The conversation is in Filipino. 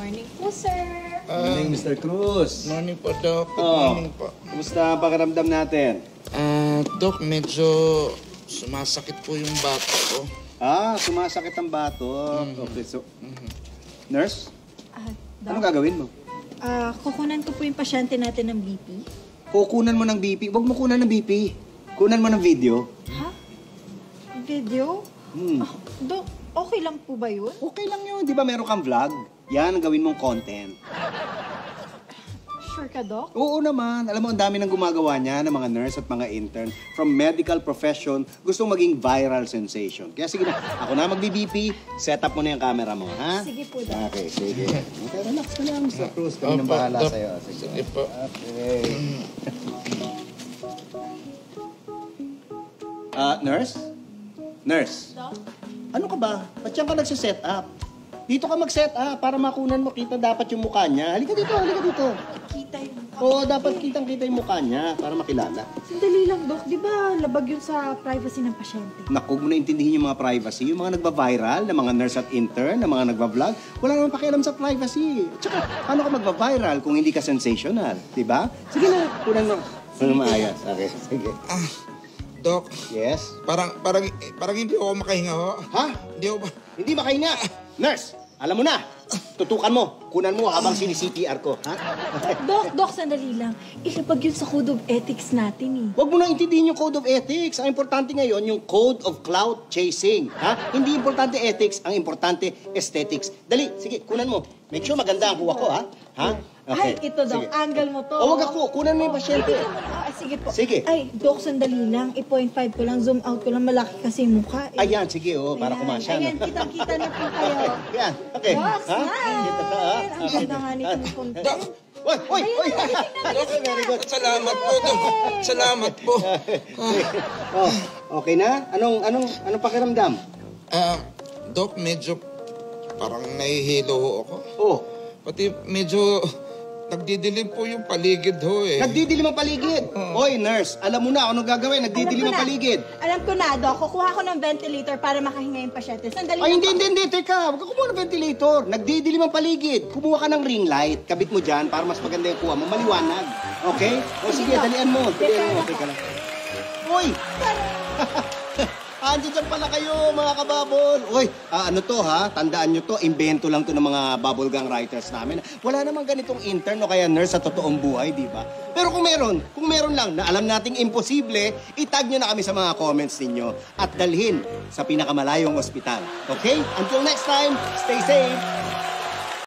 morning po, sir. Morning, Mr. Cruz. Morning po, Doc. Good morning po. Kumusta ang pakiramdam natin? Doc, medyo sumasakit po yung bato ko. Sumasakit ang bato. Okay, so... Nurse, Doc, anong gagawin mo? kukunan ko po yung pasyente natin ng BP. Kukunan mo ng BP. Huwag mo kunan ng BP. Kunan mo ng video. Ha? Video? Doc, okay lang po ba yun? Okay lang yun. Di ba meron kang vlog? Yan ang gawin mong content. Sure ka, Doc? Oo naman. Alam mo, ang dami nang gumagawa niya ng mga nurse at mga intern from medical profession gustong maging viral sensation. Kaya sige na, ako na magbi-BP, set up mo na yung camera mo, ha? Sige po, Doc. Okay, sige. Okay, relax ka lang, Mr. Cruz. Kami nang Opo, bahala Doc. sa'yo. Sige po. Okay. Nurse? Nurse? Doc? Ano ka ba? Ba't yan ka nagsiset up? Dito ka mag-set up para makunan mo kita dapat yung mukha niya. Halika dito, halika dito. Kita yung mukha. Oo, dapat kitang-kita yung mukha niya para makilala. Sandali lang, Doc. Di ba labag yun sa privacy ng pasyente? Naku, huwag mo na intindihin yung mga privacy. Yung mga nagba-viral, na mga nurse at intern, na mga nagba-vlog, wala naman pakialam sa privacy. Tsaka, paano ka magba-viral kung hindi ka sensational? Diba? Sige na, kunan mo. Ano maayos? Okay, sige. Doc, Yes? parang hindi ako makahinga ho. Ha? Hindi ako ba... Hindi makahinga. Nurse, alam mo na. Tutukan mo. Kunan mo habang sini-CPR ko. Ha? Doc, sandali lang. Ilabag yun sa code of ethics natin eh. Huwag mo nang intindihin yung code of ethics. Ang importante ngayon, yung code of clout chasing. Ha? Hindi importante ethics, ang importante aesthetics. Dali, sige, kunan mo. Make sure maganda ang kuha ko, ha? Ha? Ay, ito, Doc. Sige. Angle mo to. O, wag ako. Kunan mo yung pasyente. Sige po. Sige. Ay, Doc, sandali lang. I-point 5 ko lang. Zoom out ko lang. Malaki kasi yung mukha. Eh. Ayan, sige, para Ayan. kumasya. Ayan, kitang-kita na po kayo. Ayan, okay. Doc, smile! Kita ka, ha? Ang ganda nga nitong content. Doc! Oy! Doc, very good. Salamat po, Doc. Salamat po. Oh, okay na? Anong pakiramdam? Doc, medyo parang nahihilo ho ako. Oh, Pati medyo nagdidilim po yung paligid ho eh. nagdidilim ang paligid. Oy, nurse, alam mo na anong gagawin. Nagdidilim ang paligid. Alam ko na, Doc. Kukuha ko ng ventilator para makahinga yung pasyente. Sandali Ay, lang. hindi. Teka, huwag ka kumuha ng ventilator. Nagdidilim ang paligid. Kumuha ka ng ring light. Kabit mo dyan para mas maganda yung kuha mo. Maliwanag. Okay? O sige, dalian mo. Teka lang. Uy! Andiyan dyan pala kayo, mga kababol. Uy, ano to ha? Tandaan nyo to, invento lang to ng mga bubblegang writers namin. Wala namang ganitong intern o kaya nurse sa totoong buhay, di ba? Pero kung meron lang na alam nating imposible, itag nyo na kami sa mga comments ninyo at dalhin sa pinakamalayong ospital. Okay? Until next time, stay safe!